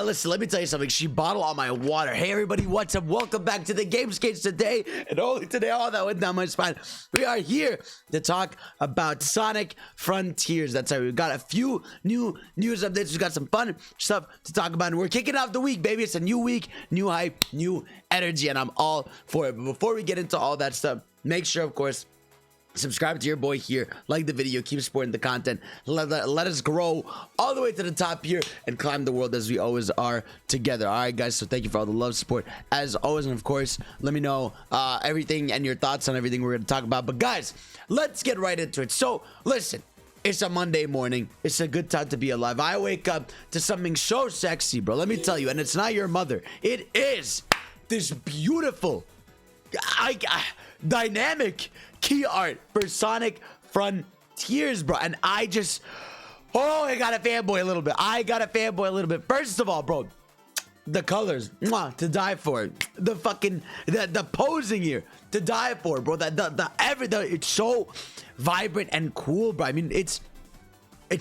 listen, let me tell you something. She bottled all my water. Hey, everybody, what's up? Welcome back to the Gamescapes today. And only today, all that went down my spine. We are here to talk about Sonic Frontiers. That's right. We've got a few new news updates. We've got some fun stuff to talk about. And we're kicking off the week, baby. It's a new week, new hype, new energy, and I'm all for it. But before we get into all that stuff, make sure, of course, subscribe to your boy here, like the video, keep supporting the content, let us grow all the way to the top here and climb the world as we always are together. All right, guys, so thank you for all the love, support as always, and of course let me know everything and your thoughts on everything we're going to talk about. But guys, let's get right into it. So listen, it's a Monday morning. It's a good time to be alive. I wake up to something so sexy, bro, let me tell you, and it's not your mother. It is this beautiful dynamic key art for Sonic Frontiers, bro. And I just, I got a fanboy a little bit. First of all, bro, the colors, to die for. The fucking, the posing here, to die for, bro. It's so vibrant and cool, bro. I mean, it's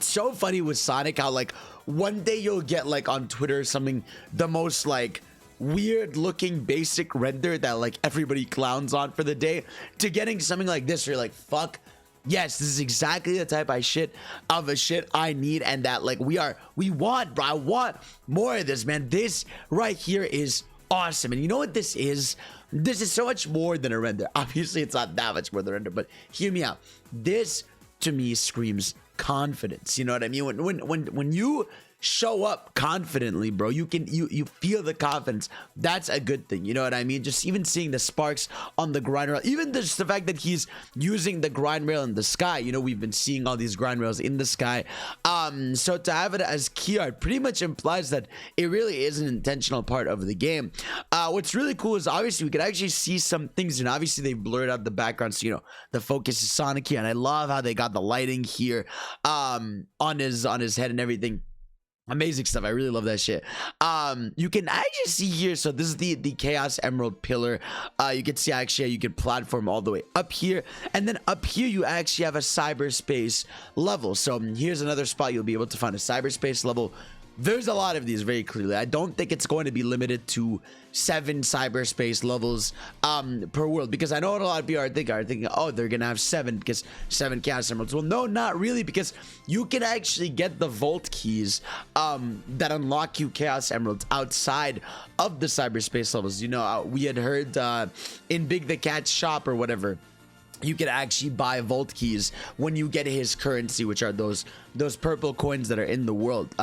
so funny with Sonic how, like, one day you'll get, like, on Twitter something, the most, like, weird looking basic render that, like, everybody clowns on for the day, to getting something like this where you're like, fuck yes, this is exactly the type of shit I need, and that, like, we want, bro. I want more of this, man. This right here is awesome. And you know what this is? This is so much more than a render. Obviously it's not that much more than a render, but hear me out. This to me screams confidence. You know what I mean? When you show up confidently, bro, you feel the confidence. That's a good thing, you know what I mean? Just even seeing the sparks on the grind rail, even just the fact that he's using the grind rail in the sky. You know, we've been seeing all these grind rails in the sky, so to have it as key art pretty much implies that it really is an intentional part of the game. What's really cool is obviously we could actually see some things, and obviously they blurred out the background, so you know the focus is Sonic here, and I love how they got the lighting here on his head and everything. Amazing stuff. I really love that shit. You can actually see here, so this is the Chaos Emerald pillar. You can see actually you can platform all the way up here, and then up here you actually have a cyberspace level. So here's another spot you'll be able to find a cyberspace level. There's a lot of these, very clearly. I don't think it's going to be limited to 7 cyberspace levels per world, because I know what a lot of people are thinking, oh, they're gonna have 7 because 7 Chaos Emeralds. Well, no, not really, because you can actually get the vault keys that unlock you Chaos Emeralds outside of the cyberspace levels. You know, we had heard in Big the Cat's shop or whatever, you can actually buy vault keys when you get his currency, which are those purple coins that are in the world.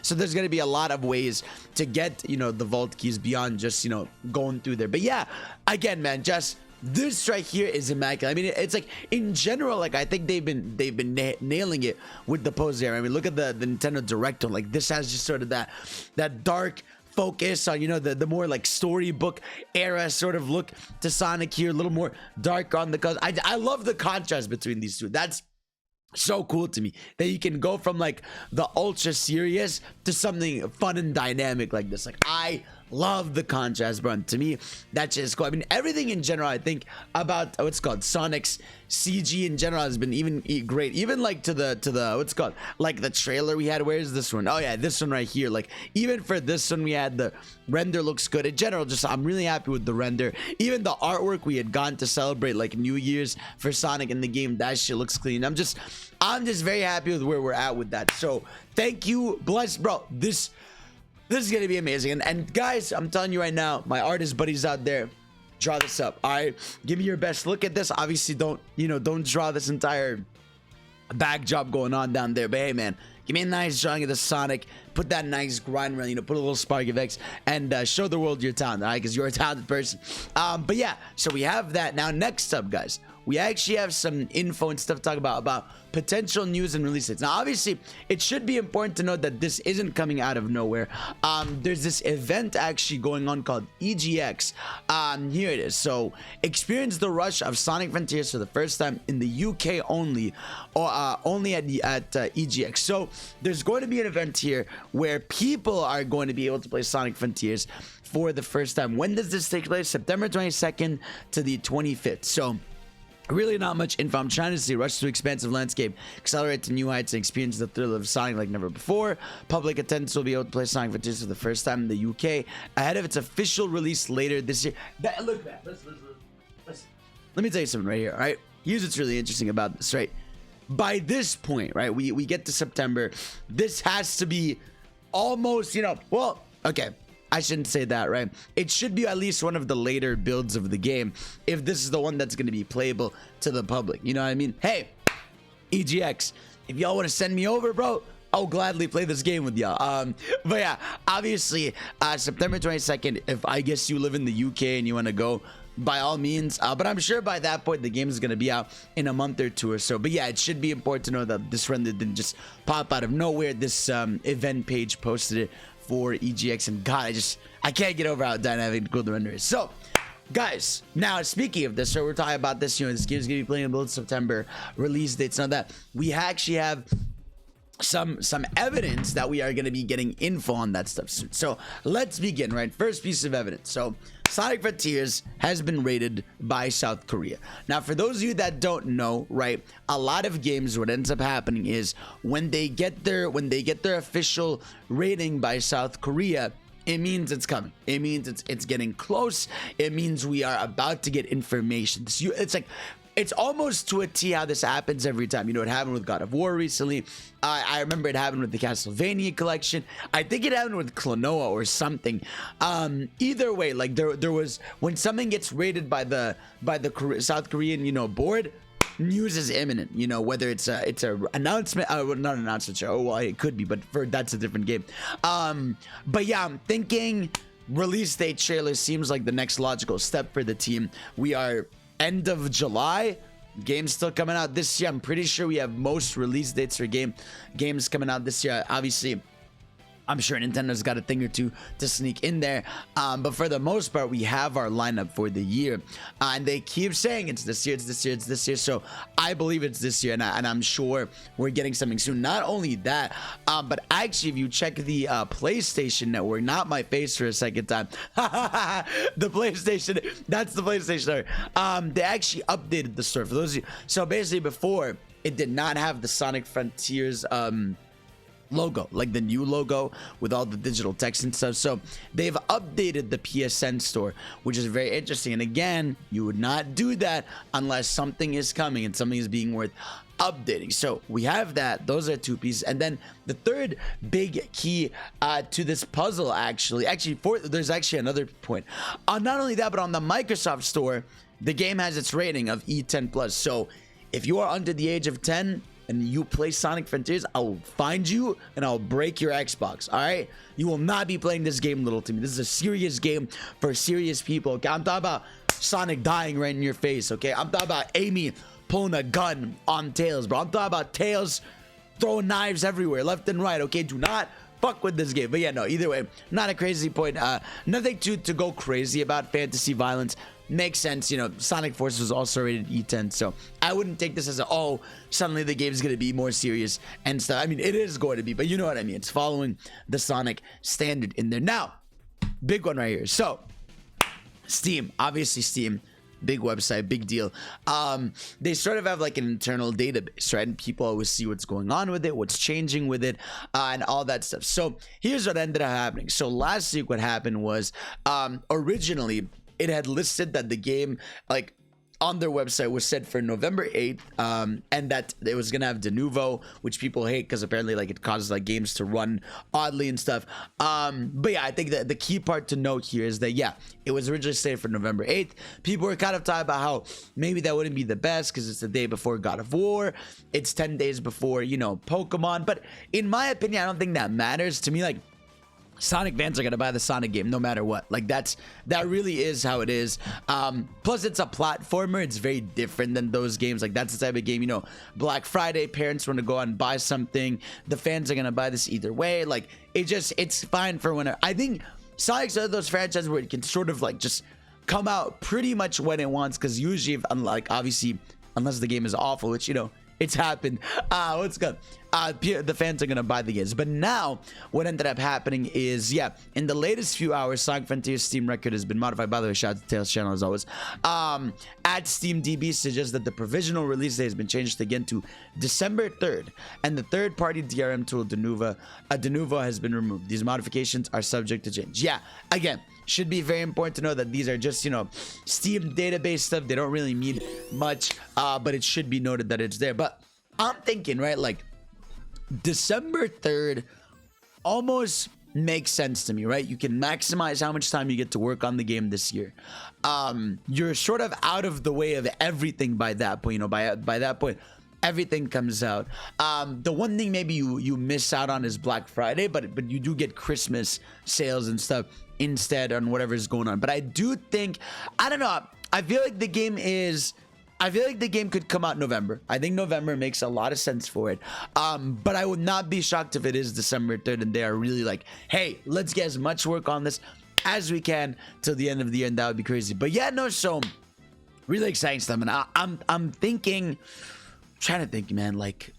So there's going to be a lot of ways to get, you know, the vault keys beyond just, you know, going through there. But yeah, again, man, just this right here is immaculate. I mean, it's like, in general, like, I think they've been nailing it with the pose there. I mean, look at the Nintendo Direct. Like, this has just sort of that dark focus on, you know, the more like storybook era sort of look to Sonic here, a little more dark on the colors. I love the contrast between these two. That's so cool to me, that you can go from like the ultra serious to something fun and dynamic like this. Like, I love the contrast, bro. And to me, that's just cool. I mean, everything in general, I think about what's called Sonic's CG in general has been even great. Even like to the what's called, like the trailer we had. Where's this one? Oh yeah, this one right here. Like, even for this one, we had the render looks good. In general, just I'm really happy with the render. Even the artwork we had gone to celebrate like New Year's for Sonic in the game, that shit looks clean. I'm just very happy with where we're at with that. So thank you, bless, bro. This is gonna be amazing. And guys, I'm telling you right now, my artist buddies out there, draw this up. All right, give me your best look at this. Obviously, don't draw this entire back job going on down there, but hey, man, give me a nice drawing of the Sonic. Put that nice grind rail, you know, put a little spark of X, and show the world your talent, all right? Because you're a talented person. But yeah, so we have that. Now, next up, guys, we actually have some info and stuff to talk about potential news and release dates. Now, obviously, it should be important to note that this isn't coming out of nowhere. There's this event actually going on called EGX. Here it is. So, experience the rush of Sonic Frontiers for the first time in the UK only, or only at EGX. So, there's going to be an event here where people are going to be able to play Sonic Frontiers for the first time. When does this take place? September 22nd to the 25th. So, Really not much info. I'm trying to see rush to expansive landscape, accelerate to new heights, and experience the thrill of Sonic like never before. Public attendance will be able to play Sonic Frontiers for the first time in the UK ahead of its official release later this year. Look, man, listen. Let me tell you something right here, all right? Here's what's really interesting about this, right? By this point, right, we get to September. This has to be almost, well, okay. I shouldn't say that, right? It should be at least one of the later builds of the game if this is the one that's going to be playable to the public. You know what I mean? Hey, EGX, if y'all want to send me over, bro, I'll gladly play this game with y'all. But yeah, obviously, September 22nd, if I guess you live in the UK and you want to go, by all means. But I'm sure by that point, the game is going to be out in a month or two or so. But yeah, it should be important to know that this render didn't just pop out of nowhere. This event page posted it for EGX, and God, I can't get over how dynamic cool the render is. So guys, now speaking of this, so we're talking about this, this game's gonna be playable in September, release dates, and all that. We actually have some evidence that we are going to be getting info on that stuff soon. So let's begin, right? First piece of evidence. So Sonic Frontiers has been rated by South Korea. Now, for those of you that don't know, right, a lot of games, what ends up happening is when they get their official rating by South Korea, it means it's coming. It means it's getting close. It means we are about to get information. It's like, it's almost to a T how this happens every time. It happened with God of War recently. I remember it happened with the Castlevania collection. I think it happened with Klonoa or something. Either way, like there was, when something gets rated by the South Korean board, news is imminent. Whether it's a announcement, not an announcement show. Oh well, it could be, but that's a different game. But yeah, I'm thinking release date trailer seems like the next logical step for the team. We are end of July. Game's still coming out this year. I'm pretty sure we have most release dates for games coming out this year. Obviously, I'm sure Nintendo's got a thing or two to sneak in there. But for the most part, we have our lineup for the year. And they keep saying it's this year, it's this year, it's this year. So I believe it's this year. And I'm sure we're getting something soon. Not only that, but actually, if you check the PlayStation Network, not my face for a second time. The PlayStation, that's the PlayStation Network. They actually updated the store for those of you. So basically, before, it did not have the Sonic Frontiers logo, like the new logo with all the digital text and stuff. So they've updated the PSN store, which is very interesting. And again, you would not do that unless something is coming and something is being worth updating. So we have that. Those are two pieces. And then the third big key to this puzzle, there's actually another point. Not only that, but on the Microsoft store, the game has its rating of E10 plus. So if you are under the age of 10 and you play Sonic Frontiers, I'll find you and I'll break your Xbox. All right, you will not be playing this game, little Timmy. This is a serious game for serious people. Okay, I'm talking about Sonic dying right in your face. Okay, I'm talking about Amy pulling a gun on Tails, bro. I'm talking about Tails throwing knives everywhere, left and right. Okay, do not fuck with this game. But yeah, no, either way, not a crazy point. Nothing to go crazy about. Fantasy violence makes sense. Sonic Force was also rated E10, so I wouldn't take this as suddenly the game is going to be more serious and stuff. I mean, it is going to be, but you know what I mean. It's following the Sonic standard in there. Now, big one right here. So Steam, obviously Steam, big website, big deal. They sort of have like an internal database, right? And people always see what's going on with it, what's changing with it, and all that stuff. So here's what ended up happening. So last week what happened was originally it had listed that the game, like, on their website was set for November 8th, and that it was gonna have de novo, which people hate because apparently like it causes like games to run oddly and stuff. But yeah, I think that the key part to note here is that yeah, it was originally slated for November 8th. People were kind of talking about how maybe that wouldn't be the best because it's the day before God of War, it's 10 days before Pokemon. But in my opinion, I don't think that matters. To me, like, Sonic fans are gonna buy the Sonic game no matter what. Like that really is how it is. Plus it's a platformer. It's very different than those games. Like that's the type of game, Black Friday, parents want to go out and buy something. The fans are gonna buy this either way. Like it's fine for when I think Sonic's one of those franchises where it can sort of like just come out pretty much when it wants, because usually, obviously, unless the game is awful, which it It's happened. What's good? The fans are gonna buy the games. But now, what ended up happening is, yeah, in the latest few hours, Sonic Frontier's Steam record has been modified. By the way, shout out to Tails channel as always. At Steam DB suggests that the provisional release date has been changed again to December 3rd, and the third-party DRM tool Denuvo has been removed. These modifications are subject to change. Yeah, again, should be very important to know that these are just, you know, Steam database stuff. They don't really mean much, but it should be noted that it's there. But I'm thinking, right, like, December 3rd almost makes sense to me, right? You can maximize how much time you get to work on the game this year. You're sort of out of the way of everything by that point. You know, by that point, everything comes out. The one thing maybe you miss out on is Black Friday, but you do get Christmas sales and stuff instead on whatever's going on. But I do think, I don't know, I feel like the game could come out in November. I think November makes a lot of sense for it. But I would not be shocked if it is December 3rd and they are really like, hey, let's get as much work on this as we can till the end of the year, and that would be crazy. But yeah, no, so really exciting stuff. And I'm thinking, trying to think, man, like,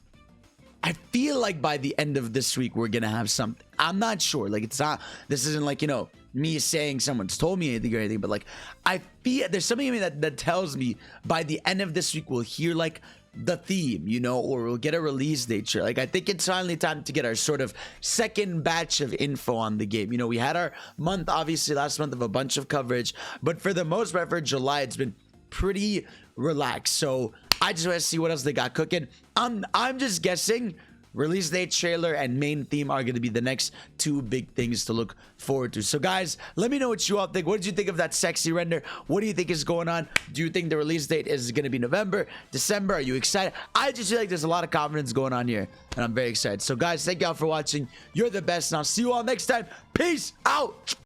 I feel like by the end of this week we're gonna have something. I'm not sure. Like, it's not, this isn't like, you know, me saying someone's told me anything or anything, but like, I feel there's something in me that tells me by the end of this week we'll hear like the theme, you know, or we'll get a release date. Sure. Like, I think it's finally time to get our sort of second batch of info on the game. You know, we had our month, obviously last month, of a bunch of coverage, but for the most part for July, it's been pretty relaxed. So I just want to see what else they got cooking. I'm just guessing release date, trailer, and main theme are going to be the next two big things to look forward to. So guys, let me know what you all think. What did you think of that sexy render? What do you think is going on? Do you think the release date is going to be November, December? Are you excited? I just feel like there's a lot of confidence going on here, and I'm very excited. So guys, thank y'all for watching. You're the best, and I'll see you all next time. Peace out.